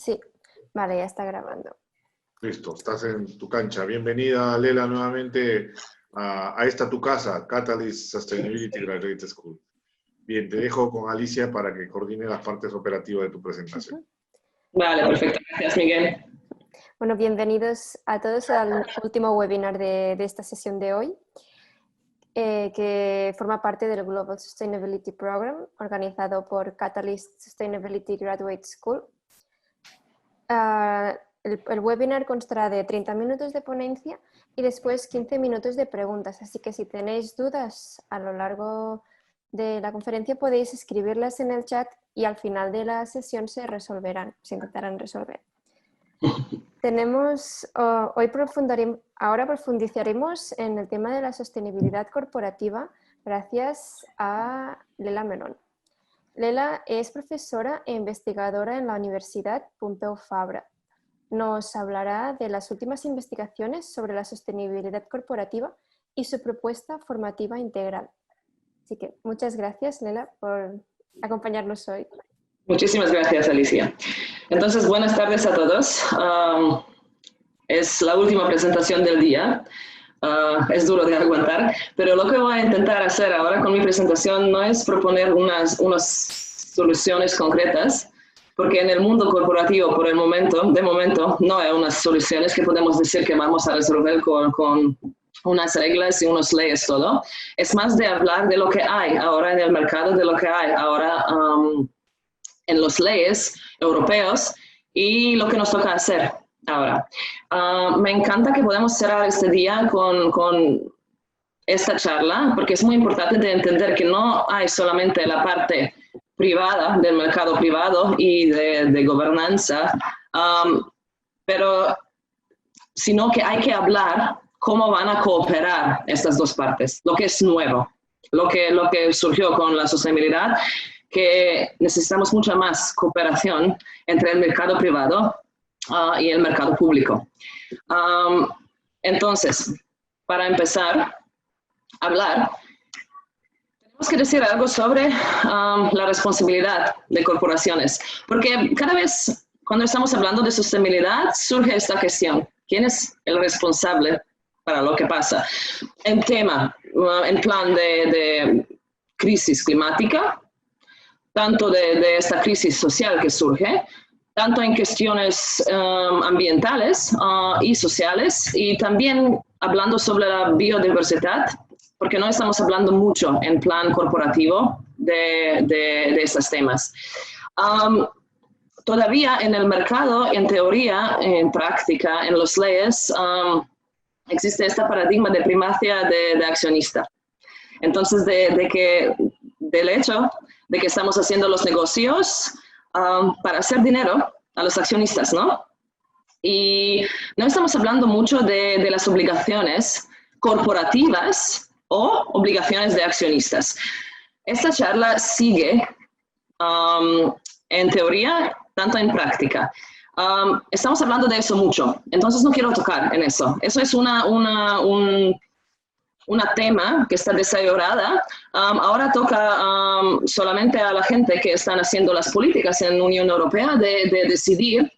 Sí, vale, ya está grabando. Listo, estás en tu cancha. Bienvenida, Lela, nuevamente a esta tu casa, Catalyst Sustainability Graduate School. Bien, te dejo con Alicia para que coordine las partes operativas de tu presentación. Vale, perfecto. Gracias, Miguel. Bueno, bienvenidos a todos al último webinar de esta sesión de hoy, que forma parte del Global Sustainability Program, organizado por Catalyst Sustainability Graduate School. El webinar constará de 30 minutos de ponencia y después 15 minutos de preguntas, así que si tenéis dudas a lo largo de la conferencia podéis escribirlas en el chat y al final de la sesión se intentarán resolver. Ahora profundizaremos en el tema de la sostenibilidad corporativa gracias a Lela Melón. Lela es profesora e investigadora en la Universidad Pompeu Fabra. Nos hablará de las últimas investigaciones sobre la sostenibilidad corporativa y su propuesta formativa integral. Así que muchas gracias, Lela, por acompañarnos hoy. Muchísimas gracias, Alicia. Entonces, buenas tardes a todos. Es la última presentación del día. Es duro de aguantar, pero lo que voy a intentar hacer ahora con mi presentación no es proponer unas soluciones concretas, porque en el mundo corporativo, de momento, no hay unas soluciones que podemos decir que vamos a resolver con unas reglas y unas leyes todo. Es más de hablar de lo que hay ahora en el mercado, de lo que hay ahora en las leyes europeas y lo que nos toca hacer ahora. Me encanta que podamos cerrar este día con esta charla, porque es muy importante de entender que no hay solamente la parte privada del mercado privado y de gobernanza, pero sino que hay que hablar cómo van a cooperar estas dos partes, lo que es nuevo, lo que surgió con la sostenibilidad, que necesitamos mucha más cooperación entre el mercado privado y el mercado público. Entonces, para empezar a hablar, tenemos que decir algo sobre la responsabilidad de corporaciones, porque cada vez cuando estamos hablando de sostenibilidad surge esta cuestión: ¿quién es el responsable para lo que pasa? En plan de crisis climática, tanto de esta crisis social que surge, tanto en cuestiones ambientales y sociales, y también hablando sobre la biodiversidad, porque no estamos hablando mucho en plan corporativo de estos temas. Todavía en el mercado, en teoría, en práctica, en las leyes, existe este paradigma de primacia de accionista. Entonces, del hecho de que estamos haciendo los negocios para hacer dinero a los accionistas, ¿no? Y no estamos hablando mucho de las obligaciones corporativas o obligaciones de accionistas. Esta charla sigue en teoría, tanto en práctica. Estamos hablando de eso mucho, entonces no quiero tocar en eso. Eso es un tema que está desarrollada. Ahora toca solamente a la gente que están haciendo las políticas en la Unión Europea de decidir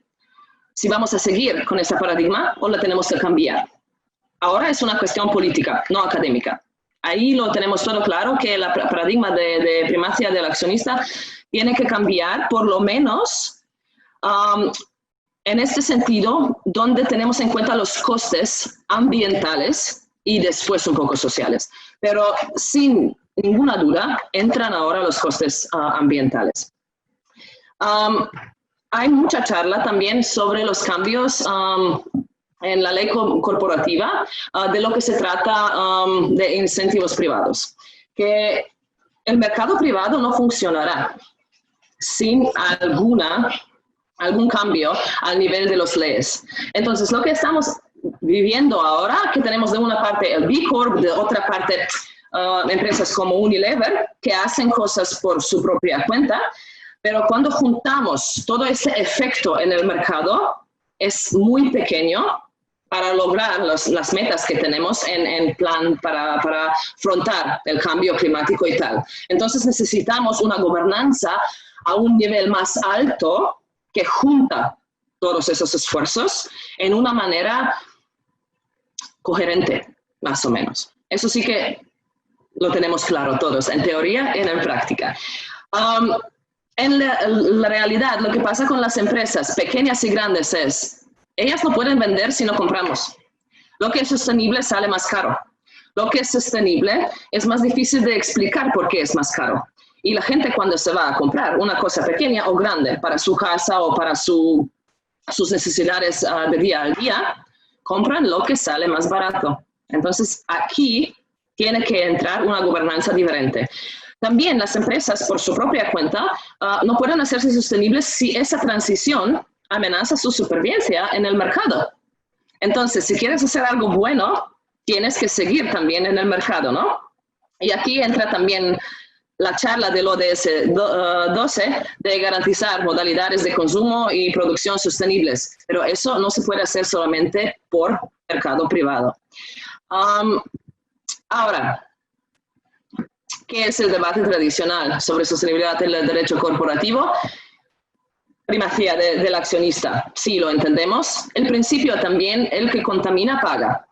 si vamos a seguir con ese paradigma o la tenemos que cambiar. Ahora es una cuestión política, no académica. Ahí lo tenemos todo claro, que el paradigma de primacia del accionista tiene que cambiar, por lo menos en este sentido, donde tenemos en cuenta los costes ambientales y después un poco sociales. Pero sin ninguna duda, entran ahora los costes ambientales. Hay mucha charla también sobre los cambios en la ley corporativa, de lo que se trata de incentivos privados. Que el mercado privado no funcionará sin algún cambio al nivel de las leyes. Entonces, lo que estamos viviendo ahora, que tenemos de una parte el B Corp, de otra parte empresas como Unilever, que hacen cosas por su propia cuenta, pero cuando juntamos todo ese efecto en el mercado, es muy pequeño para lograr las metas que tenemos en plan para afrontar el cambio climático y tal. Entonces necesitamos una gobernanza a un nivel más alto que junta todos esos esfuerzos en una manera coherente, más o menos. Eso sí que lo tenemos claro todos, en teoría y en práctica. En la realidad, lo que pasa con las empresas, pequeñas y grandes, es, ellas no pueden vender si no compramos. Lo que es sostenible sale más caro. Lo que es sostenible es más difícil de explicar por qué es más caro. Y la gente cuando se va a comprar una cosa pequeña o grande para su casa o para sus necesidades de día a día, compran lo que sale más barato. Entonces, aquí tiene que entrar una gobernanza diferente. También las empresas, por su propia cuenta, no pueden hacerse sostenibles si esa transición amenaza su supervivencia en el mercado. Entonces, si quieres hacer algo bueno, tienes que seguir también en el mercado, ¿no? Y aquí entra también la charla del ODS 12 de garantizar modalidades de consumo y producción sostenibles, pero eso no se puede hacer solamente por mercado privado. Ahora, ¿qué es el debate tradicional sobre sostenibilidad en el derecho corporativo? Primacía del accionista, sí, lo entendemos. El principio también, el que contamina paga.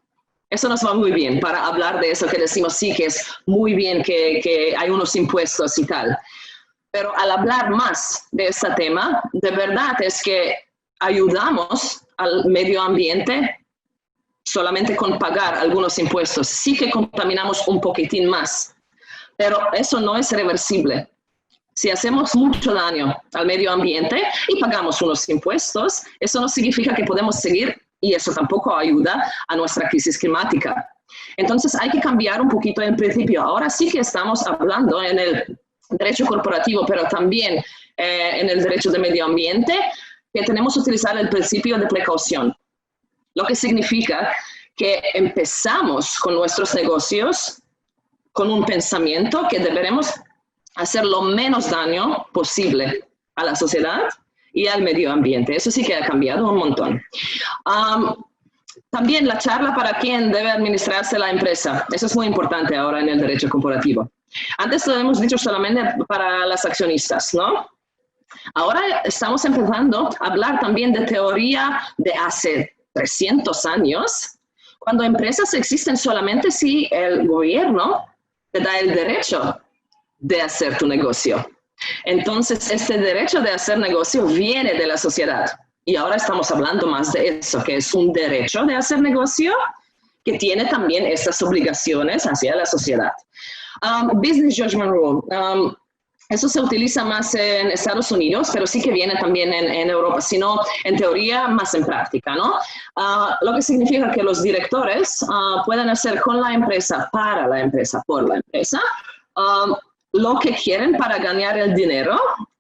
Eso nos va muy bien para hablar de eso que decimos, sí, que es muy bien que hay unos impuestos y tal. Pero al hablar más de este tema, de verdad es que ayudamos al medio ambiente solamente con pagar algunos impuestos. Sí que contaminamos un poquitín más, pero eso no es reversible. Si hacemos mucho daño al medio ambiente y pagamos unos impuestos, eso no significa que podemos seguir y eso tampoco ayuda a nuestra crisis climática. Entonces hay que cambiar un poquito el principio. Ahora sí que estamos hablando en el derecho corporativo, pero también en el derecho de medio ambiente, que tenemos que utilizar el principio de precaución. Lo que significa que empezamos con nuestros negocios con un pensamiento que deberemos hacer lo menos daño posible a la sociedad y al medio ambiente. Eso sí que ha cambiado un montón. También la charla para quién debe administrarse la empresa. Eso es muy importante ahora en el derecho corporativo. Antes lo hemos dicho solamente para las accionistas, ¿no? Ahora estamos empezando a hablar también de teoría de hace 300 años, cuando empresas existen solamente si el gobierno te da el derecho de hacer tu negocio. Entonces, este derecho de hacer negocio viene de la sociedad. Y ahora estamos hablando más de eso, que es un derecho de hacer negocio que tiene también estas obligaciones hacia la sociedad. Business Judgment Rule. Eso se utiliza más en Estados Unidos, pero sí que viene también en Europa, sino en teoría más en práctica, ¿no? Lo que significa que los directores pueden hacer con la empresa, para la empresa, por la empresa, lo que quieren para ganar el dinero,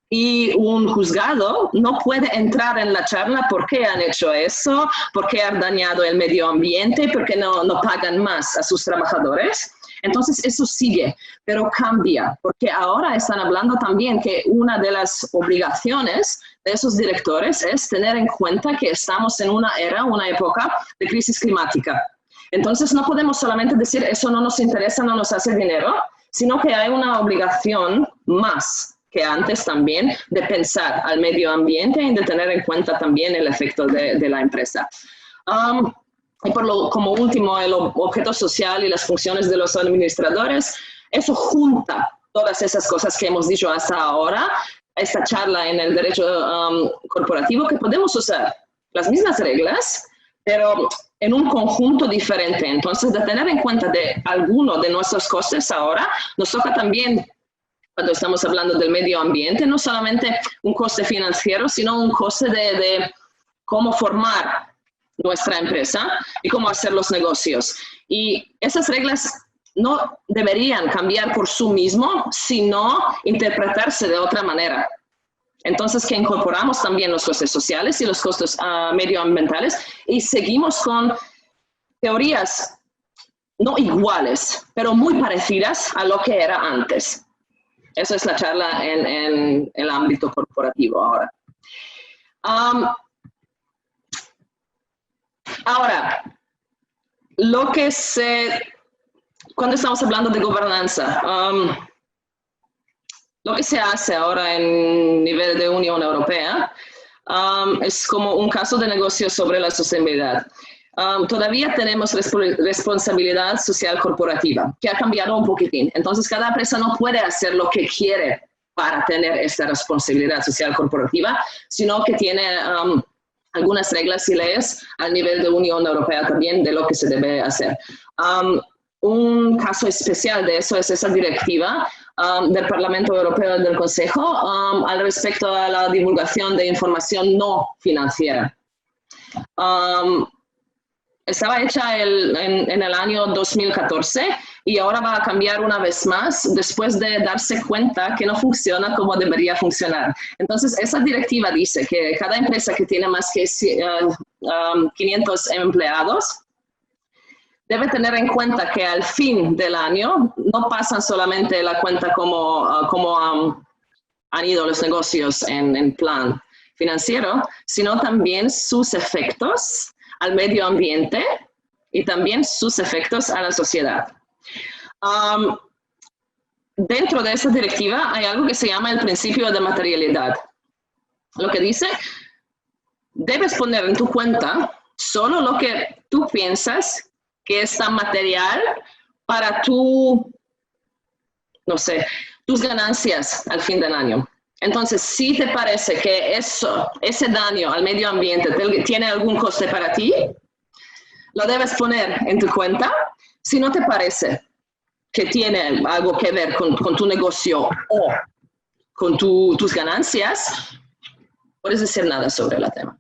y un juzgado no puede entrar en la charla por qué han hecho eso, por qué han dañado el medio ambiente, por qué no pagan más a sus trabajadores. Entonces eso sigue, pero cambia, porque ahora están hablando también que una de las obligaciones de esos directores es tener en cuenta que estamos en una era, una época de crisis climática. Entonces no podemos solamente decir eso no nos interesa, no nos hace dinero, sino que hay una obligación más que antes también de pensar al medio ambiente y de tener en cuenta también el efecto de la empresa. Y como último, el objeto social y las funciones de los administradores, eso junta todas esas cosas que hemos dicho hasta ahora, esta charla en el derecho corporativo, que podemos usar las mismas reglas, pero en un conjunto diferente. Entonces, de tener en cuenta de alguno de nuestros costes ahora, nos toca también, cuando estamos hablando del medio ambiente, no solamente un coste financiero, sino un coste de cómo formar nuestra empresa y cómo hacer los negocios. Y esas reglas no deberían cambiar por sí mismo, sino interpretarse de otra manera. Entonces, que incorporamos también los costes sociales y los costes medioambientales y seguimos con teorías no iguales, pero muy parecidas a lo que era antes. Esa es la charla en el ámbito corporativo ahora. Ahora, cuando estamos hablando de gobernanza, lo que se hace ahora en nivel de Unión Europea, es como un caso de negocio sobre la sostenibilidad. Todavía tenemos responsabilidad social corporativa, que ha cambiado un poquitín. Entonces, cada empresa no puede hacer lo que quiere para tener esta responsabilidad social corporativa, sino que tiene algunas reglas y leyes al nivel de Unión Europea también de lo que se debe hacer. Un caso especial de eso es esa directiva del Parlamento Europeo y del Consejo al respecto a la divulgación de información no financiera. Estaba hecha en el año 2014 y ahora va a cambiar una vez más después de darse cuenta que no funciona como debería funcionar. Entonces, esa directiva dice que cada empresa que tiene más que 500 empleados debe tener en cuenta que al fin del año no pasan solamente la cuenta como han ido los negocios en plan financiero, sino también sus efectos al medio ambiente y también sus efectos a la sociedad. Dentro de esta directiva hay algo que se llama el principio de materialidad. Lo que dice, debes poner en tu cuenta solo lo que tú piensas que es tan material para tus ganancias al fin del año. Entonces, si te parece que ese daño al medio ambiente tiene algún coste para ti, lo debes poner en tu cuenta. Si no te parece que tiene algo que ver con tu negocio o con tus ganancias, puedes decir nada sobre el tema.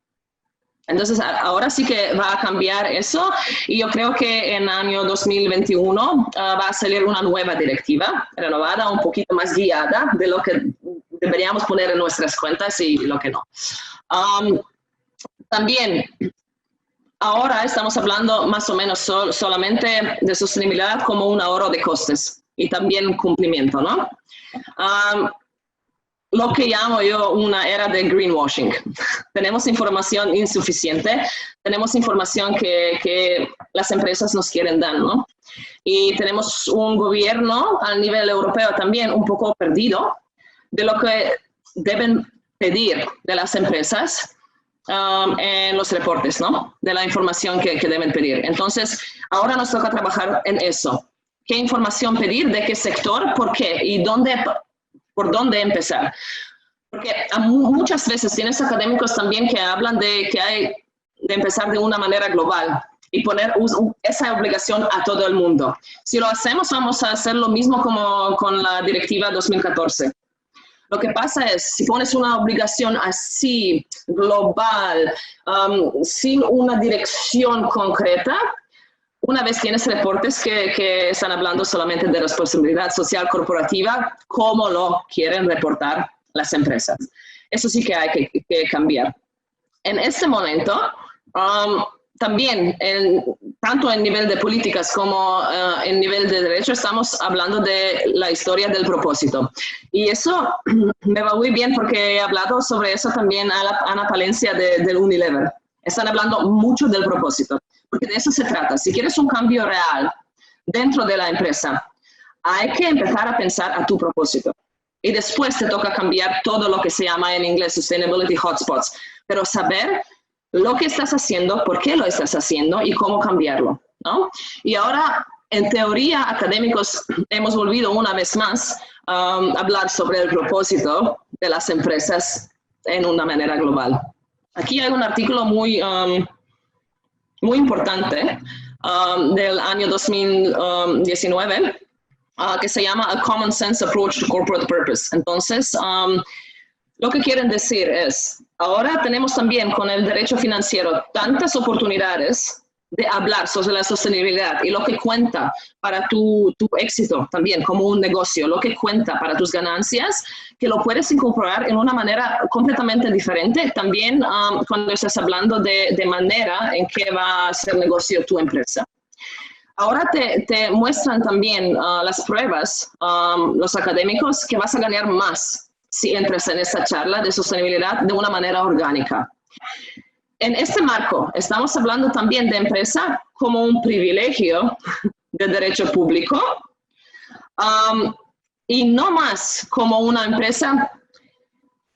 Entonces, ahora sí que va a cambiar eso y yo creo que en el año 2021 va a salir una nueva directiva renovada, un poquito más guiada de lo que deberíamos poner en nuestras cuentas y lo que no. También, ahora estamos hablando más o menos solamente de sostenibilidad como un ahorro de costes y también cumplimiento, ¿no? Lo que llamo yo una era de greenwashing. Tenemos información insuficiente, tenemos información que las empresas nos quieren dar, ¿no? Y tenemos un gobierno a nivel europeo también un poco perdido de lo que deben pedir de las empresas en los reportes, ¿no? De la información que deben pedir. Entonces, ahora nos toca trabajar en eso. ¿Qué información pedir? ¿De qué sector? ¿Por qué? ¿Y por dónde empezar? Porque muchas veces tienes académicos también que hablan de que hay de empezar de una manera global y poner esa obligación a todo el mundo. Si lo hacemos, vamos a hacer lo mismo como con la directiva 2014. Lo que pasa es, si pones una obligación así, global, sin una dirección concreta, una vez tienes reportes que están hablando solamente de responsabilidad social corporativa, cómo lo quieren reportar las empresas. Eso sí que hay que cambiar. En este momento, también, tanto en nivel de políticas como en nivel de derecho, estamos hablando de la historia del propósito. Y eso me va muy bien porque he hablado sobre eso también a Ana Palencia del Unilever. Están hablando mucho del propósito, porque de eso se trata. Si quieres un cambio real dentro de la empresa, hay que empezar a pensar a tu propósito. Y después te toca cambiar todo lo que se llama en inglés Sustainability Hotspots. Pero saber lo que estás haciendo, por qué lo estás haciendo y cómo cambiarlo, ¿no? Y ahora, en teoría, académicos hemos volvido una vez más a hablar sobre el propósito de las empresas en una manera global. Aquí hay un artículo muy importante del año 2019 que se llama A Common Sense Approach to Corporate Purpose. Entonces, lo que quieren decir es, ahora tenemos también con el derecho financiero tantas oportunidades de hablar sobre la sostenibilidad y lo que cuenta para tu éxito también como un negocio, lo que cuenta para tus ganancias, que lo puedes incorporar en una manera completamente diferente también cuando estás hablando de manera en que va a hacer negocio tu empresa. Ahora te muestran también las pruebas, los académicos, que vas a ganar más si entras en esta charla de sostenibilidad de una manera orgánica. En este marco, estamos hablando también de empresa como un privilegio de derecho público y no más como una empresa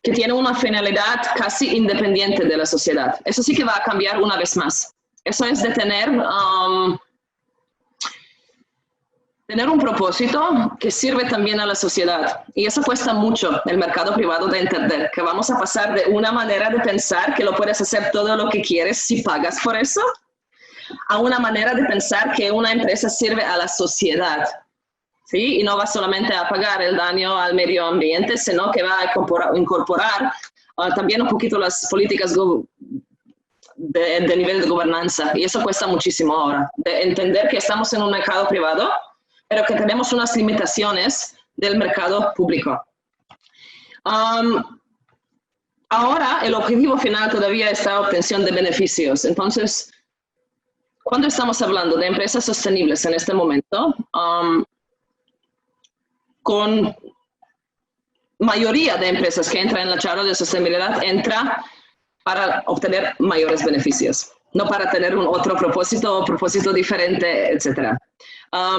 que tiene una finalidad casi independiente de la sociedad. Eso sí que va a cambiar una vez más. Eso es de tener un propósito que sirve también a la sociedad. Y eso cuesta mucho el mercado privado de entender, que vamos a pasar de una manera de pensar que lo puedes hacer todo lo que quieres si pagas por eso, a una manera de pensar que una empresa sirve a la sociedad, ¿sí? Y no va solamente a pagar el daño al medio ambiente, sino que va a incorporar también un poquito las políticas de nivel de gobernanza. Y eso cuesta muchísimo ahora, de entender que estamos en un mercado privado, pero que tenemos unas limitaciones del mercado público. Ahora, el objetivo final todavía es la obtención de beneficios. Entonces, cuando estamos hablando de empresas sostenibles en este momento, con mayoría de empresas que entran en la charla de sostenibilidad, entra para obtener mayores beneficios, no para tener un otro propósito diferente, etc.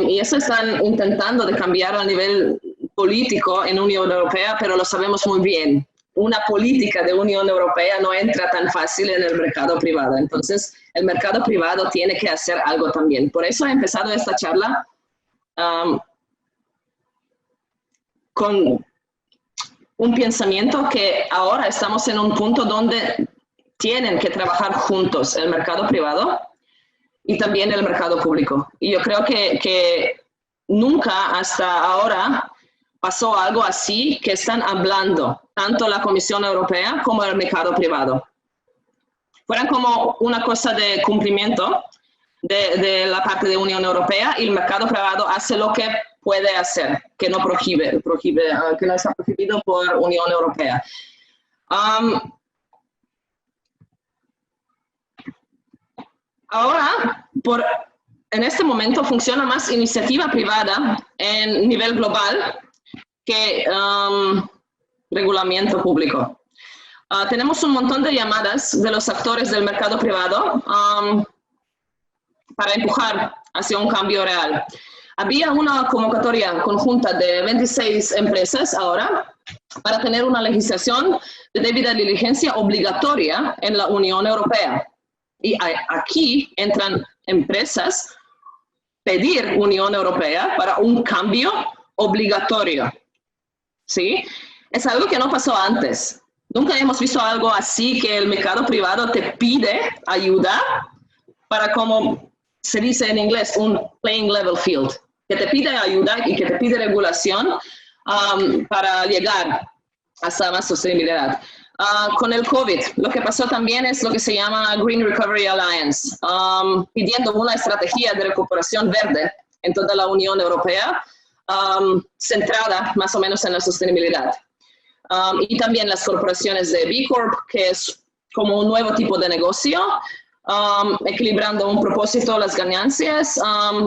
Y eso están intentando de cambiar a nivel político en Unión Europea, pero lo sabemos muy bien. Una política de Unión Europea no entra tan fácil en el mercado privado. Entonces, el mercado privado tiene que hacer algo también. Por eso he empezado esta charla con un pensamiento que ahora estamos en un punto donde tienen que trabajar juntos el mercado privado y también el mercado público. Y yo creo que nunca hasta ahora pasó algo así, que están hablando tanto la Comisión Europea como el mercado privado. Fueran como una cosa de cumplimiento de la parte de Unión Europea, y el mercado privado hace lo que puede hacer, que no prohíbe, que no está prohibido por Unión Europea. Ahora, en este momento funciona más iniciativa privada en nivel global que regulamiento público. Tenemos un montón de llamadas de los actores del mercado privado para empujar hacia un cambio real. Había una convocatoria conjunta de 26 empresas ahora para tener una legislación de debida diligencia obligatoria en la Unión Europea. Y aquí entran empresas pedir Unión Europea para un cambio obligatorio. ¿Sí? Es algo que no pasó antes. Nunca hemos visto algo así, que el mercado privado te pide ayuda para, como se dice en inglés, un playing level field, que te pide ayuda y que te pide regulación para llegar hasta más sostenibilidad. Con el COVID, lo que pasó también es lo que se llama Green Recovery Alliance, pidiendo una estrategia de recuperación verde en toda la Unión Europea, centrada más o menos en la sostenibilidad. Y también las corporaciones de B Corp, que es como un nuevo tipo de negocio, equilibrando un propósito, las ganancias,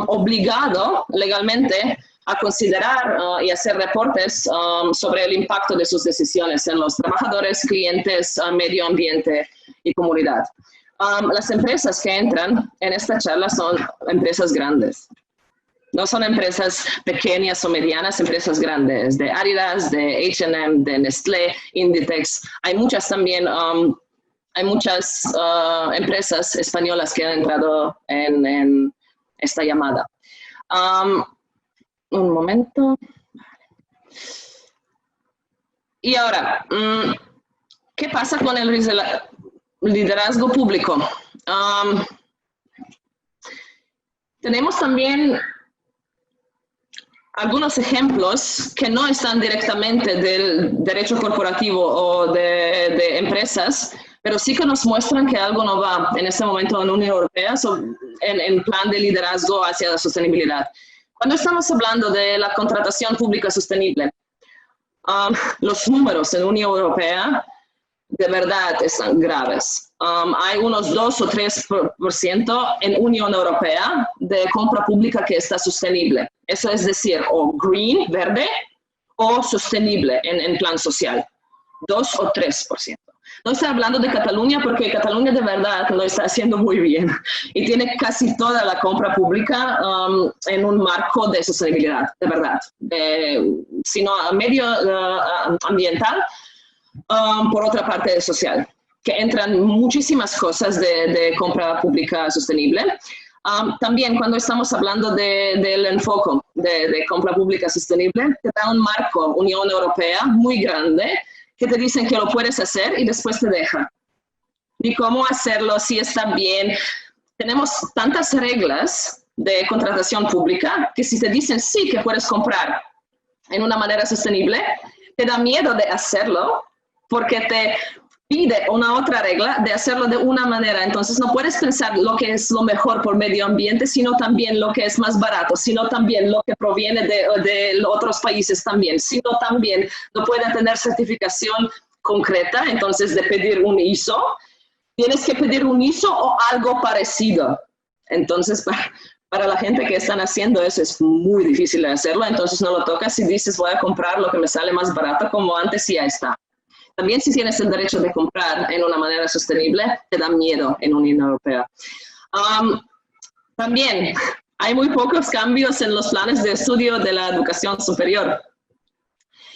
obligado legalmente a considerar y hacer reportes sobre el impacto de sus decisiones en los trabajadores, clientes, medio ambiente y comunidad. Las empresas que entran en esta charla son empresas grandes. No son empresas pequeñas o medianas, empresas grandes, de Adidas, de H&M, de Nestlé, Inditex. Hay muchas también, hay muchas empresas españolas que han entrado en esta llamada. Un momento. Y ahora, ¿qué pasa con el liderazgo público? Tenemos también algunos ejemplos que no están directamente del derecho corporativo o de empresas, pero sí que nos muestran que algo no va en este momento en la Unión Europea en plan de liderazgo hacia la sostenibilidad. Cuando estamos hablando de la contratación pública sostenible, los números en la Unión Europea de verdad están graves. Hay unos 2 o 3% en Unión Europea de compra pública que está sostenible. Eso es decir, o green, verde, o sostenible en plan social. 2 o 3%. No estoy hablando de Cataluña porque Cataluña de verdad lo está haciendo muy bien y tiene casi toda la compra pública en un marco de sostenibilidad, de verdad. Sino medio ambiental, por otra parte social, que entran muchísimas cosas de compra pública sostenible. También cuando estamos hablando del enfoque de compra pública sostenible, te da un marco, Unión Europea, muy grande, que te dicen que lo puedes hacer y después te deja. Ni cómo hacerlo, si está bien. Tenemos tantas reglas de contratación pública que si te dicen sí que puedes comprar en una manera sostenible, te da miedo de hacerlo porque te pide una otra regla de hacerlo de una manera. Entonces no puedes pensar lo que es lo mejor por medio ambiente, sino también lo que es más barato, sino también lo que proviene de otros países también, sino también no puede tener certificación concreta, entonces de pedir un ISO, tienes que pedir un ISO o algo parecido. Entonces para la gente que están haciendo eso es muy difícil de hacerlo, entonces no lo tocas y dices voy a comprar lo que me sale más barato como antes y ya está. También si tienes el derecho de comprar en una manera sostenible, te da miedo en Unión Europea. También hay muy pocos cambios en los planes de estudio de la educación superior.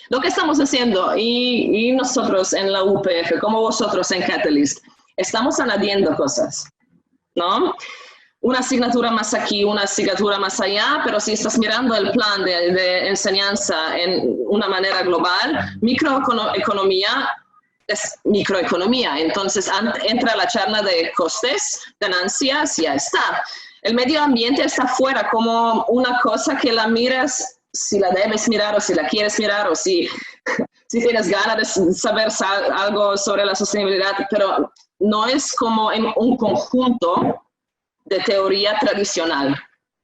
Lo que estamos haciendo, y nosotros en la UPF, como vosotros en Catalyst, estamos añadiendo cosas, ¿no? Una asignatura más aquí, una asignatura más allá, pero si estás mirando el plan de enseñanza en una manera global, microeconomía es microeconomía, entonces entra la charla de costes, ganancias, ya está. El medio ambiente está fuera como una cosa que la miras, si la debes mirar o si la quieres mirar o si tienes ganas de saber algo sobre la sostenibilidad, pero no es como en un conjunto de teoría tradicional.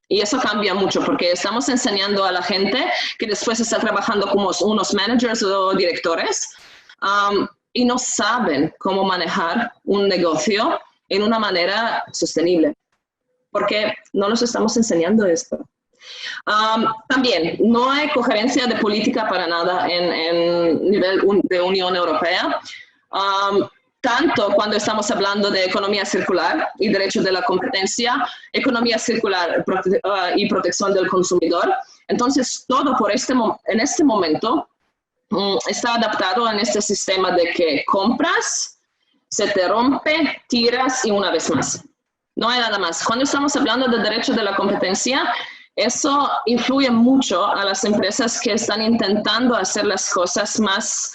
Y eso cambia mucho porque estamos enseñando a la gente que después está trabajando como unos managers o directores y no saben cómo manejar un negocio en una manera sostenible, porque no nos estamos enseñando esto. También no hay coherencia de política para nada en nivel de Unión Europea. Tanto cuando estamos hablando de economía circular y derecho de la competencia, economía circular y protección del consumidor. Entonces, todo en este momento está adaptado en este sistema de que compras, se te rompe, tiras y una vez más. No hay nada más. Cuando estamos hablando de derecho de la competencia, eso influye mucho a las empresas que están intentando hacer las cosas más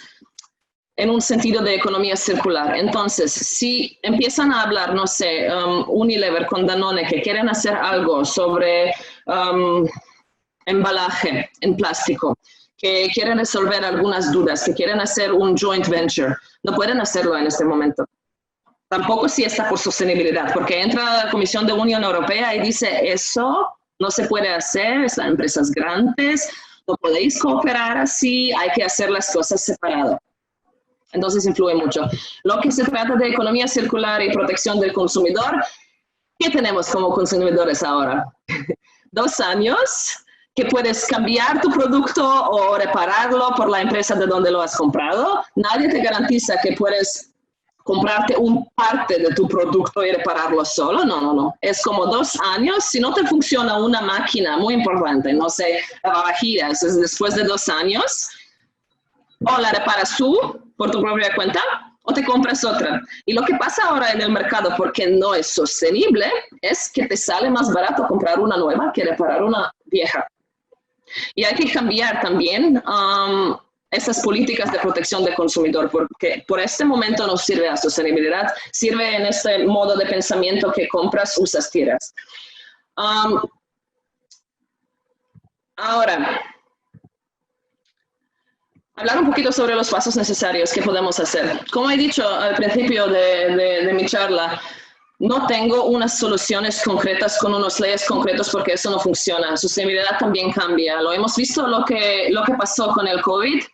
en un sentido de economía circular. Entonces, si empiezan a hablar, no sé, Unilever con Danone, que quieren hacer algo sobre embalaje en plástico, que quieren resolver algunas dudas, que quieren hacer un joint venture, no pueden hacerlo en este momento. Tampoco si está por sostenibilidad, porque entra la Comisión de Unión Europea y dice, eso no se puede hacer, están empresas grandes, no podéis cooperar así, hay que hacer las cosas separadas. Entonces influye mucho. Lo que se trata de economía circular y protección del consumidor, ¿qué tenemos como consumidores ahora? 2 años que puedes cambiar tu producto o repararlo por la empresa de donde lo has comprado. Nadie te garantiza que puedes comprarte un parte de tu producto y repararlo solo. No. Es como 2 años. Si no te funciona una máquina, muy importante, no sé, lavavajillas, es después de 2 años, o la reparas tú por tu propia cuenta o te compras otra. Y lo que pasa ahora en el mercado, porque no es sostenible, es que te sale más barato comprar una nueva que reparar una vieja. Y hay que cambiar también esas políticas de protección del consumidor, porque por este momento no sirve a sostenibilidad, sirve en este modo de pensamiento que compras, usas, tiras. Ahora, hablar un poquito sobre los pasos necesarios que podemos hacer. Como he dicho al principio de mi charla, no tengo unas soluciones concretas con unos leyes concretos porque eso no funciona. Sostenibilidad también cambia. Lo hemos visto lo que pasó con el COVID.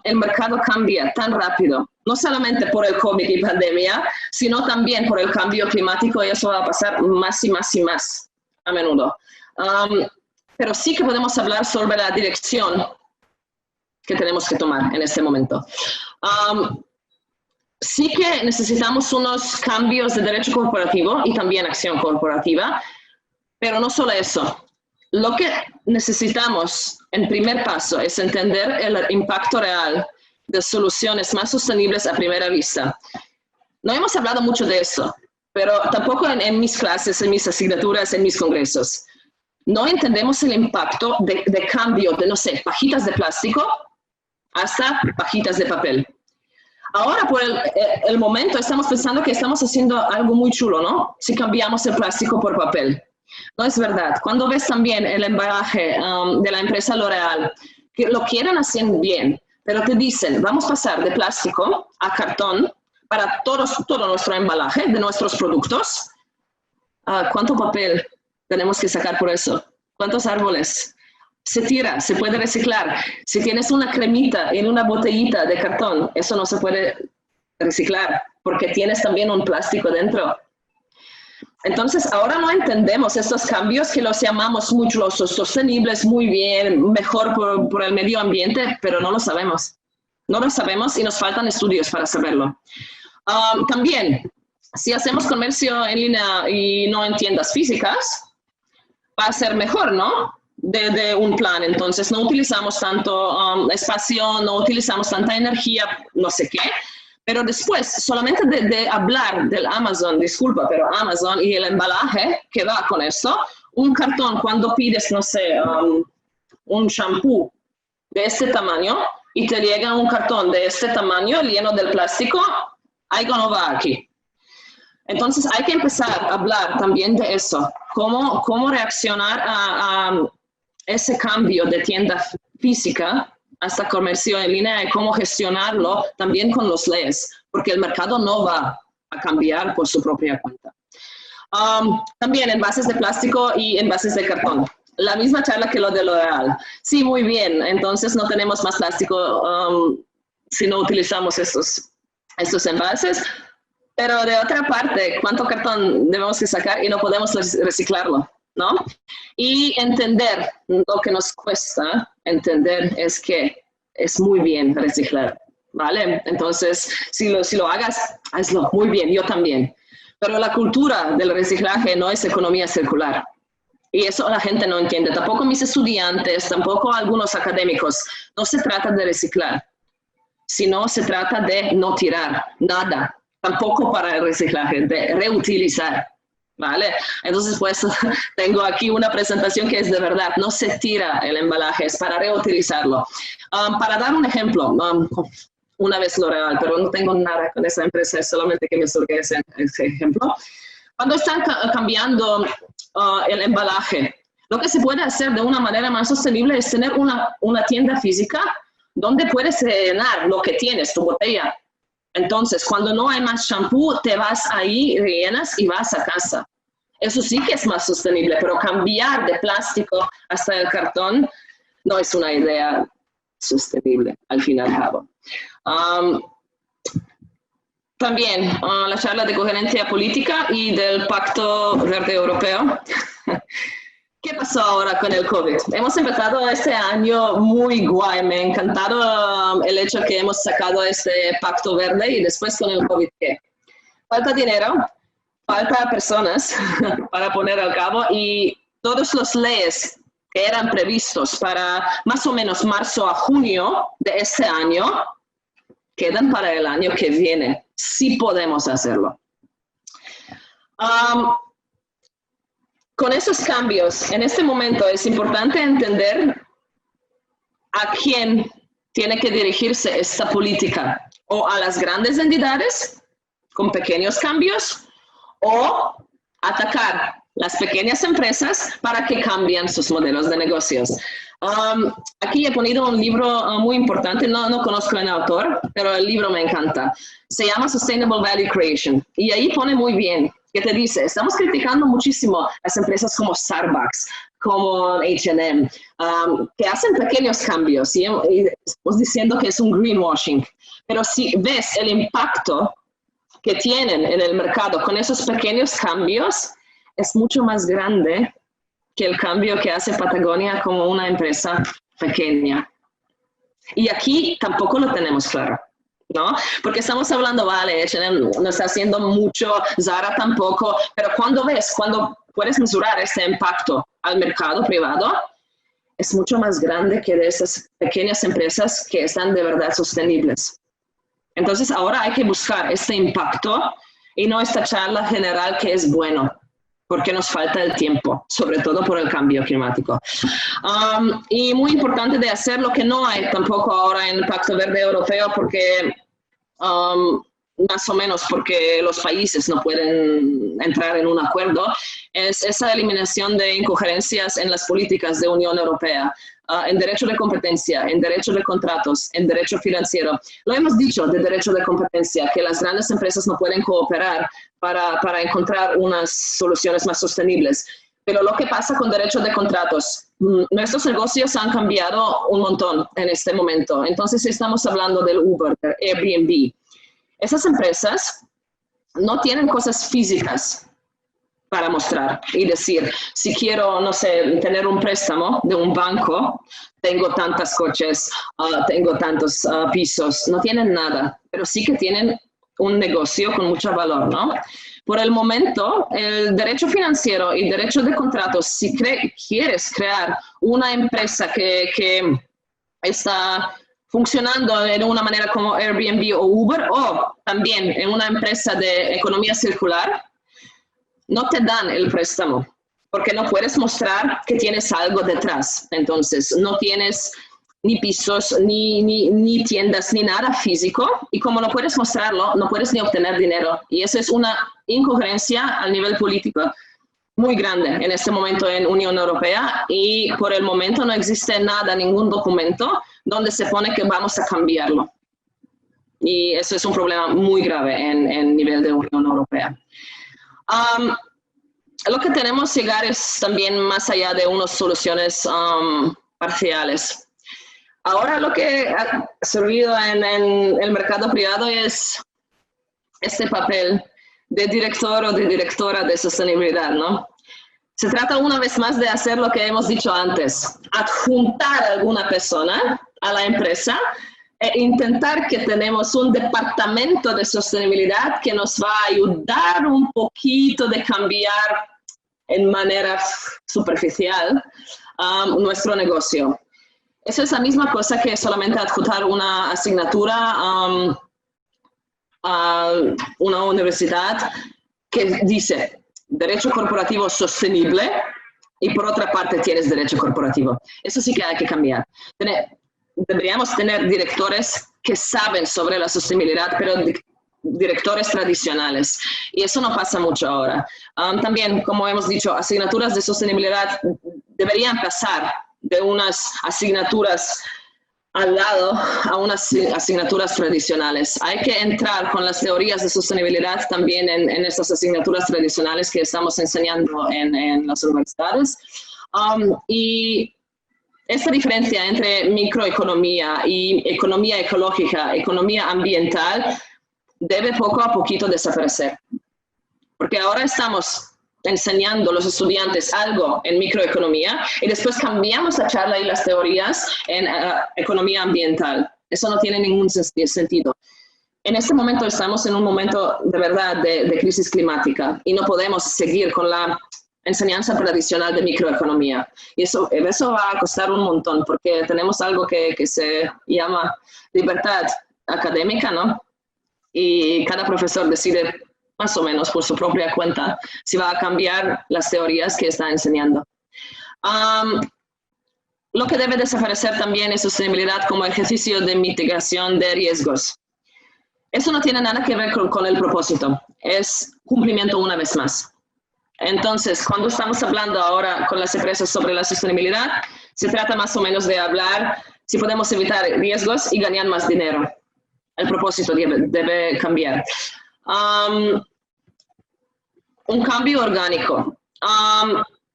El mercado cambia tan rápido, no solamente por el COVID y pandemia, sino también por el cambio climático y eso va a pasar más y más y más a menudo. Pero sí que podemos hablar sobre la dirección que tenemos que tomar en este momento. Sí que necesitamos unos cambios de derecho corporativo y también acción corporativa, pero no solo eso. Lo que necesitamos en primer paso es entender el impacto real de soluciones más sostenibles a primera vista. No hemos hablado mucho de eso, pero tampoco en mis clases, en mis asignaturas, en mis congresos. No entendemos el impacto de cambio de, no sé, pajitas de plástico hasta pajitas de papel. Ahora, por el momento, estamos pensando que estamos haciendo algo muy chulo, ¿no? Si cambiamos el plástico por papel. No es verdad. Cuando ves también el embalaje de la empresa L'Oréal, que lo quieren hacer bien, pero te dicen, vamos a pasar de plástico a cartón para todo nuestro embalaje de nuestros productos. ¿Cuánto papel tenemos que sacar por eso? ¿Cuántos árboles? Se tira, se puede reciclar. Si tienes una cremita en una botellita de cartón, eso no se puede reciclar porque tienes también un plástico dentro. Entonces, ahora no entendemos estos cambios que los llamamos mucho sostenibles, muy bien, mejor por el medio ambiente, pero no lo sabemos. No lo sabemos y nos faltan estudios para saberlo. También, si hacemos comercio en línea y no en tiendas físicas, va a ser mejor, ¿no? De un plan. Entonces, no utilizamos tanto espacio, no utilizamos tanta energía, no sé qué. Pero después, solamente de hablar del Amazon, disculpa, pero Amazon y el embalaje que va con eso, un cartón cuando pides, no sé, un shampoo de este tamaño y te llega un cartón de este tamaño lleno del plástico, algo no va aquí. Entonces, hay que empezar a hablar también de eso, cómo reaccionar a ese cambio de tienda física hasta comercio en línea y cómo gestionarlo también con los leyes, porque el mercado no va a cambiar por su propia cuenta. También envases de plástico y envases de cartón. La misma charla que lo de L'Oréal. Sí, muy bien, entonces no tenemos más plástico si no utilizamos estos envases, pero de otra parte, ¿cuánto cartón debemos que sacar y no podemos reciclarlo? ¿No? Y entender lo que nos cuesta entender es que es muy bien reciclar, ¿vale? Entonces, si lo hagas, hazlo muy bien, yo también. Pero la cultura del reciclaje no es economía circular. Y eso la gente no entiende. Tampoco mis estudiantes, tampoco algunos académicos. No se trata de reciclar, sino se trata de no tirar nada. Tampoco para el reciclaje, de reutilizar. ¿Vale? Entonces, pues, tengo aquí una presentación que es de verdad, no se tira el embalaje, es para reutilizarlo. Para dar un ejemplo, una vez L'Oréal, pero no tengo nada con esa empresa, es solamente que me surge ese ejemplo. Cuando están cambiando el embalaje, lo que se puede hacer de una manera más sostenible es tener una tienda física donde puedes rellenar lo que tienes, tu botella. Entonces, cuando no hay más shampoo, te vas ahí, rellenas y vas a casa. Eso sí que es más sostenible, pero cambiar de plástico hasta el cartón no es una idea sostenible, al fin y al cabo. También la charla de coherencia política y del Pacto Verde Europeo. ¿Qué pasó ahora con el COVID? Hemos empezado este año muy guay, me ha encantado el hecho que hemos sacado este pacto verde y después con el COVID, ¿qué? Falta dinero, falta personas para poner al cabo y todas las leyes que eran previstos para más o menos marzo a junio de este año quedan para el año que viene. Sí podemos hacerlo. Con esos cambios, en este momento es importante entender a quién tiene que dirigirse esta política, o a las grandes entidades con pequeños cambios, o atacar las pequeñas empresas para que cambien sus modelos de negocios. Aquí he ponido un libro muy importante, no conozco el autor, pero el libro me encanta. Se llama Sustainable Value Creation, y ahí pone muy bien que te dice, estamos criticando muchísimo las empresas como Starbucks, como H&M, que hacen pequeños cambios y estamos diciendo que es un greenwashing. Pero si ves el impacto que tienen en el mercado con esos pequeños cambios, es mucho más grande que el cambio que hace Patagonia como una empresa pequeña. Y aquí tampoco lo tenemos claro, ¿no? Porque estamos hablando, vale, H&M no está haciendo mucho, Zara tampoco, pero cuando puedes mesurar este impacto al mercado privado, es mucho más grande que de esas pequeñas empresas que están de verdad sostenibles. Entonces ahora hay que buscar este impacto y no esta charla general que es bueno, porque nos falta el tiempo, sobre todo por el cambio climático. Y muy importante de hacer lo que no hay tampoco ahora en el Pacto Verde Europeo, porque más o menos porque los países no pueden entrar en un acuerdo, es esa eliminación de incoherencias en las políticas de Unión Europea, en derecho de competencia, en derecho de contratos, en derecho financiero. Lo hemos dicho de derecho de competencia, que las grandes empresas no pueden cooperar para encontrar unas soluciones más sostenibles. Pero lo que pasa con derecho de contratos, nuestros negocios han cambiado un montón en este momento. Entonces estamos hablando del Uber, del Airbnb. Esas empresas no tienen cosas físicas para mostrar y decir, si quiero, no sé, tener un préstamo de un banco, tengo tantos coches, tengo tantos pisos, no tienen nada, pero sí que tienen un negocio con mucho valor, ¿no? Por el momento, el derecho financiero y derecho de contratos, si quieres crear una empresa que está funcionando de una manera como Airbnb o Uber, o también en una empresa de economía circular, no te dan el préstamo, porque no puedes mostrar que tienes algo detrás. Entonces, no tienes ni pisos, ni tiendas, ni nada físico, y como no puedes mostrarlo, no puedes ni obtener dinero. Y eso es una incoherencia a nivel político muy grande en este momento en Unión Europea, y por el momento no existe nada, ningún documento donde se pone que vamos a cambiarlo. Y eso es un problema muy grave en nivel de Unión Europea. Lo que tenemos que llegar es también más allá de unas soluciones parciales. Ahora lo que ha servido en el mercado privado es este papel de director o de directora de sostenibilidad, ¿no? Se trata una vez más de hacer lo que hemos dicho antes, adjuntar a alguna persona a la empresa e intentar que tenemos un departamento de sostenibilidad que nos va a ayudar un poquito de cambiar en manera superficial nuestro negocio. Eso es la misma cosa que solamente adjuntar una asignatura a una universidad que dice derecho corporativo sostenible y por otra parte tienes derecho corporativo. Eso sí que hay que cambiar. Deberíamos tener directores que saben sobre la sostenibilidad, pero directores tradicionales. Y eso no pasa mucho ahora. También, como hemos dicho, asignaturas de sostenibilidad deberían pasar de unas asignaturas al lado a unas asignaturas tradicionales. Hay que entrar con las teorías de sostenibilidad también en estas asignaturas tradicionales que estamos enseñando en las universidades. Y esta diferencia entre microeconomía y economía ecológica, economía ambiental, debe poco a poquito desaparecer. Porque ahora estamos enseñando a los estudiantes algo en microeconomía y después cambiamos la charla y las teorías en economía ambiental. Eso no tiene ningún sentido. En este momento estamos en un momento de verdad de crisis climática y no podemos seguir con la enseñanza tradicional de microeconomía. Y eso va a costar un montón porque tenemos algo que se llama libertad académica, ¿no? Y cada profesor decide más o menos por su propia cuenta si va a cambiar las teorías que está enseñando. Lo que debe desaparecer también es sostenibilidad como ejercicio de mitigación de riesgos. Eso no tiene nada que ver con el propósito, es cumplimiento una vez más. Entonces, cuando estamos hablando ahora con las empresas sobre la sostenibilidad, se trata más o menos de hablar si podemos evitar riesgos y ganar más dinero. El propósito debe cambiar. Un cambio orgánico.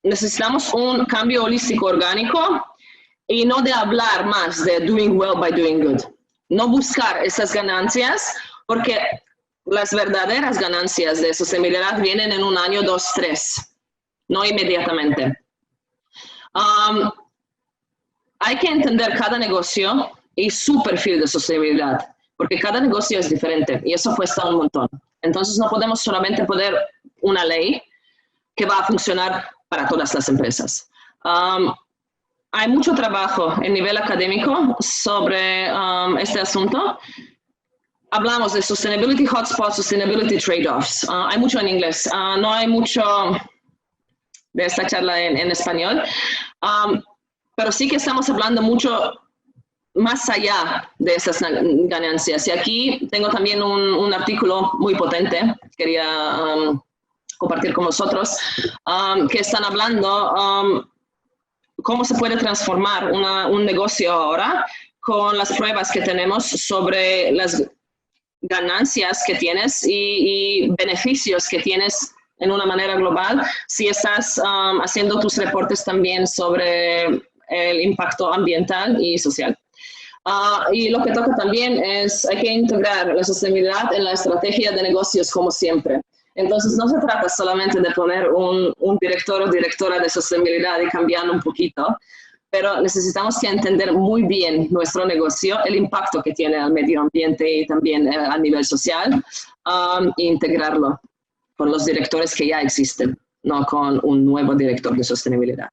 Necesitamos un cambio holístico orgánico y no de hablar más de doing well by doing good. No buscar esas ganancias porque las verdaderas ganancias de sostenibilidad vienen en un año, 2, 3, no inmediatamente. Hay que entender cada negocio y su perfil de sostenibilidad, porque cada negocio es diferente y eso cuesta un montón. Entonces no podemos solamente poner una ley que va a funcionar para todas las empresas. hay mucho trabajo en nivel académico sobre este asunto. Hablamos de Sustainability Hotspots, Sustainability Trade-offs. Hay mucho en inglés. No hay mucho de esta charla en español. Pero sí que estamos hablando mucho más allá de esas ganancias. Y aquí tengo también un artículo muy potente, quería compartir con vosotros, que están hablando cómo se puede transformar un negocio ahora con las pruebas que tenemos sobre las ganancias que tienes y beneficios que tienes en una manera global si estás haciendo tus reportes también sobre el impacto ambiental y social. Y lo que toca también es, hay que integrar la sostenibilidad en la estrategia de negocios como siempre. Entonces no se trata solamente de poner un director o directora de sostenibilidad y cambiar un poquito, pero necesitamos que entender muy bien nuestro negocio, el impacto que tiene al medio ambiente y también a nivel social, e integrarlo con los directores que ya existen, no con un nuevo director de sostenibilidad.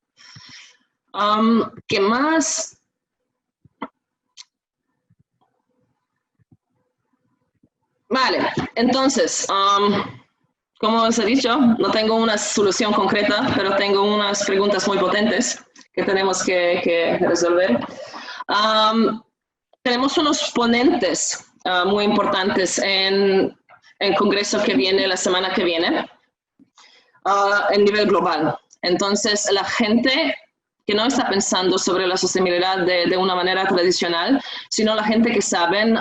¿Qué más? Vale, entonces, como os he dicho, no tengo una solución concreta, pero tengo unas preguntas muy potentes que tenemos que resolver. Tenemos unos ponentes muy importantes en el congreso que viene, la semana que viene, en nivel global. Entonces, la gente que no está pensando sobre la sostenibilidad de una manera tradicional, sino la gente que saben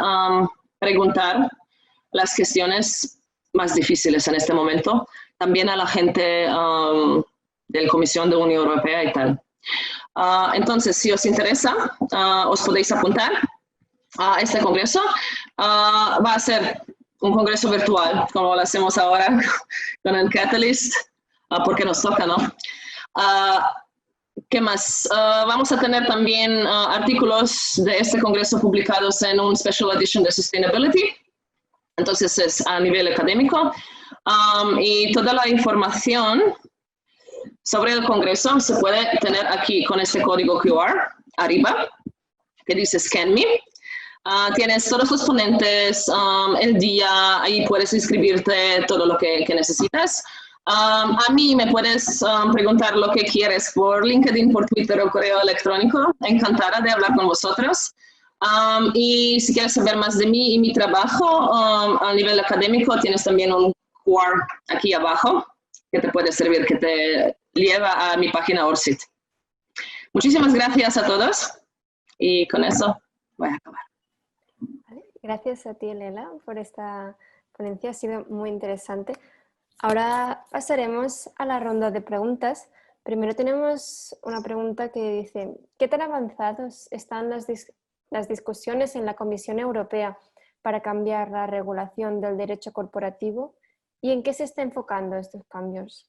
preguntar las cuestiones más difíciles en este momento, también a la gente de la Comisión de Unión Europea y tal. Entonces, si os interesa, os podéis apuntar a este congreso. Va a ser un congreso virtual, como lo hacemos ahora con el Catalyst, porque nos toca, ¿no? ¿Qué más? Vamos a tener también artículos de este congreso publicados en un Special Edition de Sustainability. Entonces es a nivel académico. Y toda la información sobre el congreso se puede tener aquí con este código QR arriba, que dice Scan Me. Tienes todos los ponentes, el día, ahí puedes inscribirte todo lo que necesitas. A mí me puedes preguntar lo que quieres por LinkedIn, por Twitter o correo electrónico. Encantada de hablar con vosotros. Y si quieres saber más de mí y mi trabajo a nivel académico, tienes también un QR aquí abajo que te puede servir, que te lleva a mi página ORCID. Muchísimas gracias a todos y con eso voy a acabar. Gracias a ti, Lela, por esta ponencia. Ha sido muy interesante. Ahora pasaremos a la ronda de preguntas. Primero tenemos una pregunta que dice: ¿qué tan avanzados están las discusiones en la Comisión Europea para cambiar la regulación del derecho corporativo y en qué se está enfocando estos cambios?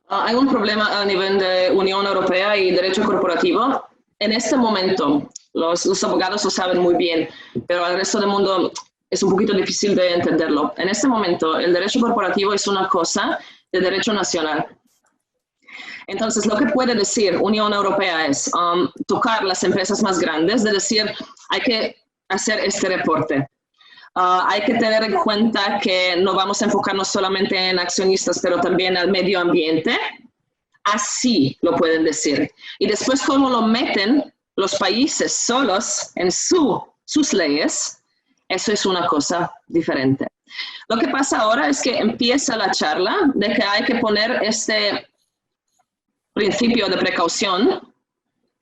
Hay un problema a nivel de Unión Europea y derecho corporativo. En este momento, los abogados lo saben muy bien, pero al resto del mundo es un poquito difícil de entenderlo. En este momento, el derecho corporativo es una cosa de derecho nacional. Entonces, lo que puede decir Unión Europea es tocar las empresas más grandes, de decir, hay que hacer este reporte. Hay que tener en cuenta que no vamos a enfocarnos solamente en accionistas, pero también al medio ambiente. Así lo pueden decir. Y después, cómo lo meten los países solos en sus leyes, eso es una cosa diferente. Lo que pasa ahora es que empieza la charla de que hay que poner este principio de precaución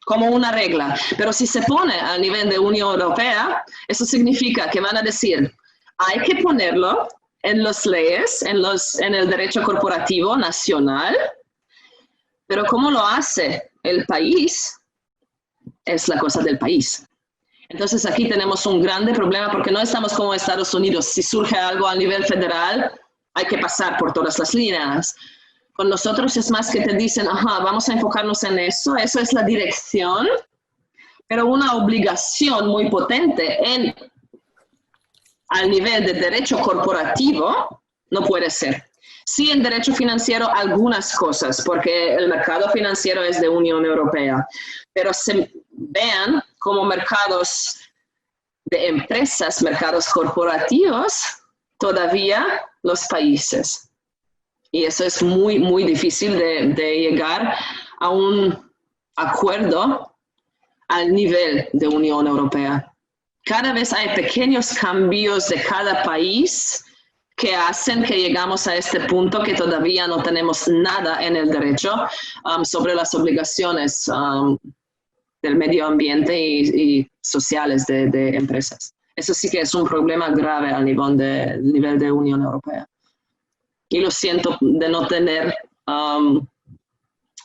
como una regla, pero si se pone a nivel de Unión Europea, eso significa que van a decir, hay que ponerlo en las leyes, en el derecho corporativo nacional, pero cómo lo hace el país, es la cosa del país. Entonces aquí tenemos un grande problema porque no estamos como Estados Unidos, si surge algo a nivel federal, hay que pasar por todas las líneas. Con nosotros es más que te dicen, ajá, vamos a enfocarnos en eso es la dirección, pero una obligación muy potente al nivel de derecho corporativo no puede ser. Sí, en derecho financiero algunas cosas, porque el mercado financiero es de Unión Europea, pero se vean como mercados de empresas, mercados corporativos, todavía los países. Y eso es muy, muy difícil de llegar a un acuerdo al nivel de Unión Europea. Cada vez hay pequeños cambios de cada país que hacen que llegamos a este punto que todavía no tenemos nada en el derecho sobre las obligaciones del medio ambiente y sociales de empresas. Eso sí que es un problema grave a nivel de Unión Europea. Y lo siento de no tener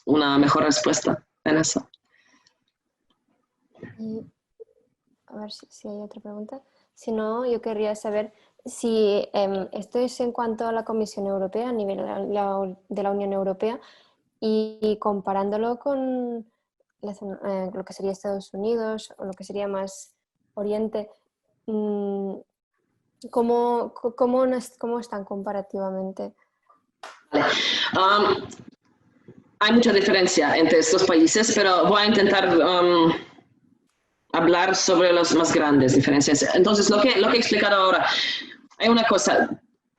una mejor respuesta en eso. Y, a ver si hay otra pregunta. Si no, yo querría saber si esto es en cuanto a la Comisión Europea, a nivel de la Unión Europea, y comparándolo con lo que sería Estados Unidos o lo que sería más Oriente, ¿cómo están comparativamente? Hay mucha diferencia entre estos países, pero voy a intentar hablar sobre las más grandes diferencias. Entonces, lo que he explicado ahora, hay una cosa.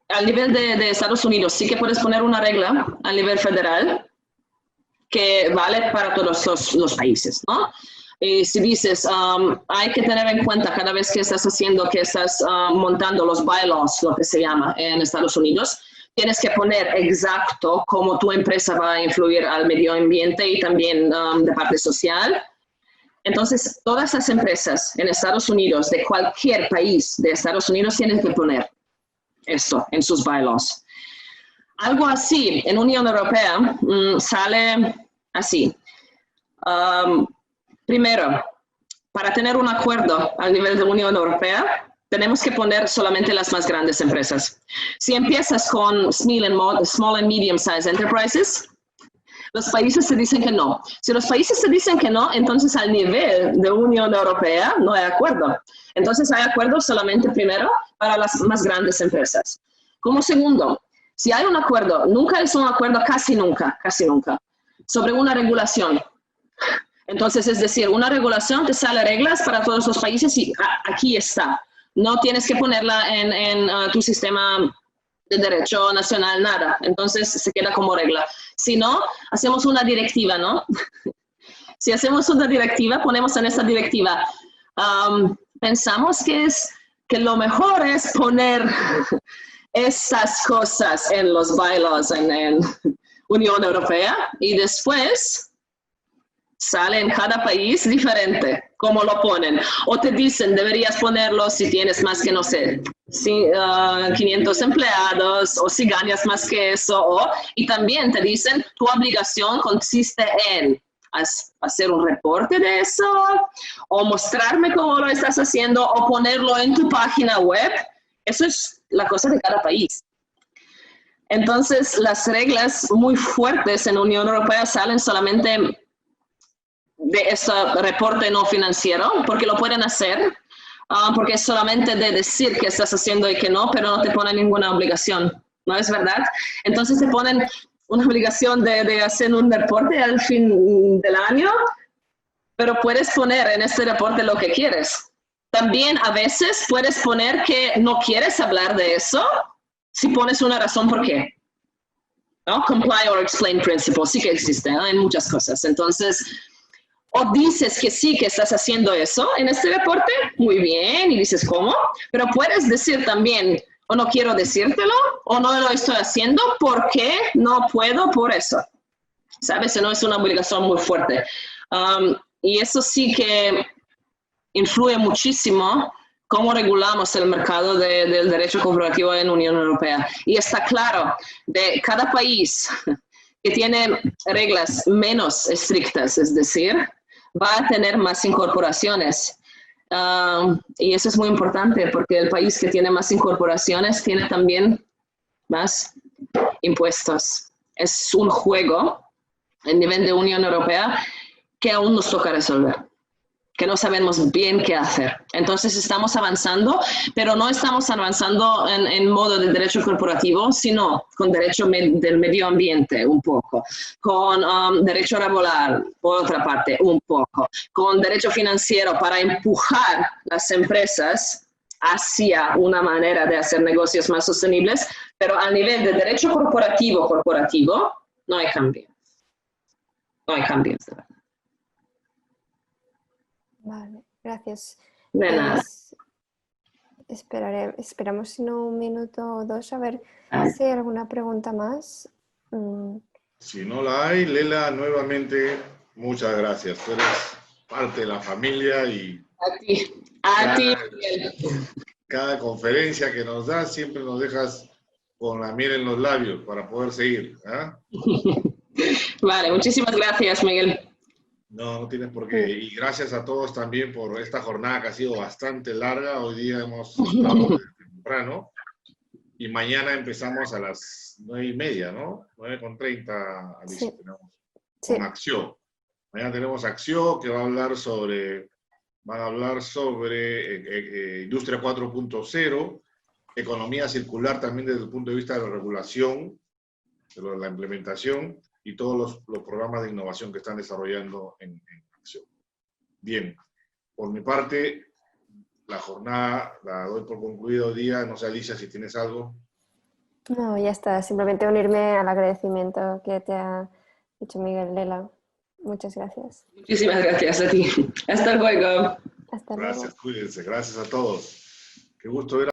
Al nivel de Estados Unidos sí que puedes poner una regla a nivel federal que vale para todos los países, ¿no? Y si dices, hay que tener en cuenta cada vez que estás montando los bylaws, lo que se llama en Estados Unidos, tienes que poner exacto cómo tu empresa va a influir al medio ambiente y también de parte social. Entonces, todas las empresas en Estados Unidos, de cualquier país de Estados Unidos, tienen que poner esto en sus bylaws. Algo así en Unión Europea sale así. Primero, para tener un acuerdo a nivel de Unión Europea, tenemos que poner solamente las más grandes empresas. Si empiezas con small and medium-sized enterprises, los países se dicen que no. Si los países se dicen que no, entonces al nivel de Unión Europea no hay acuerdo. Entonces hay acuerdo solamente primero para las más grandes empresas. Como segundo, si hay un acuerdo, nunca es un acuerdo, casi nunca, sobre una regulación. Entonces, es decir, una regulación te sale reglas para todos los países y aquí está. No tienes que ponerla en tu sistema de derecho nacional, nada. Entonces, se queda como regla. Si no, hacemos una directiva, ¿no? Si hacemos una directiva, ponemos en esta directiva. Pensamos que lo mejor es poner esas cosas en los bylaws en Unión Europea y después sale en cada país diferente cómo lo ponen. O te dicen, deberías ponerlo si tienes más que, no sé, 500 empleados o si ganas más que eso. Y también te dicen, tu obligación consiste en hacer un reporte de eso o mostrarme cómo lo estás haciendo o ponerlo en tu página web. Eso es la cosa de cada país. Entonces, las reglas muy fuertes en Unión Europea salen solamente de este reporte no financiero, porque lo pueden hacer, porque es solamente de decir que estás haciendo y que no, pero no te ponen ninguna obligación, ¿no es verdad? Entonces te ponen una obligación de hacer un reporte al fin del año, pero puedes poner en este reporte lo que quieres. También a veces puedes poner que no quieres hablar de eso, si pones una razón por qué. ¿No? Comply or explain principle, sí que existe, ¿no? En muchas cosas. Entonces, o dices que sí que estás haciendo eso en este reporte, muy bien, y dices cómo, pero puedes decir también, o no quiero decírtelo, o no lo estoy haciendo porque no puedo por eso. ¿Sabes? No es una obligación muy fuerte. Y eso sí que influye muchísimo cómo regulamos el mercado del derecho corporativo en Unión Europea. Y está claro, de cada país que tiene reglas menos estrictas, es decir, va a tener más incorporaciones. Y eso es muy importante porque el país que tiene más incorporaciones tiene también más impuestos. Es un juego a nivel de Unión Europea que aún nos toca resolver. que no sabemos bien qué hacer. Entonces estamos avanzando, pero no estamos avanzando en modo de derecho corporativo, sino con derecho del medio ambiente un poco, con derecho laboral, por otra parte, un poco, con derecho financiero para empujar las empresas hacia una manera de hacer negocios más sostenibles, pero al nivel de derecho corporativo, no hay cambios. No hay cambios, de verdad. Vale, gracias. De nada. Esperamos sino un minuto o dos a ver si hay alguna pregunta más. Si no la hay, Lela, nuevamente, muchas gracias. Tú eres parte de la familia y A ti. Cada conferencia que nos das siempre nos dejas con la miel en los labios para poder seguir. Vale, muchísimas gracias, Miguel. No tienes por qué. Y gracias a todos también por esta jornada que ha sido bastante larga. Hoy día hemos estado desde temprano. Y mañana empezamos a las 9:30, ¿no? 9:30, Alicia, Sí. tenemos Sí. con Acción. Mañana tenemos Acción que va a hablar sobre Industria 4.0, economía circular también desde el punto de vista de la regulación, de la implementación y todos los programas de innovación que están desarrollando en Acción. Bien, por mi parte, la jornada la doy por concluido hoy día. No sé, Alicia, si tienes algo. No, ya está. Simplemente unirme al agradecimiento que te ha dicho Miguel, Lela. Muchas gracias. Muchísimas gracias a ti. Hasta luego. Hasta luego. Gracias, cuídense. Gracias a todos. Qué gusto ver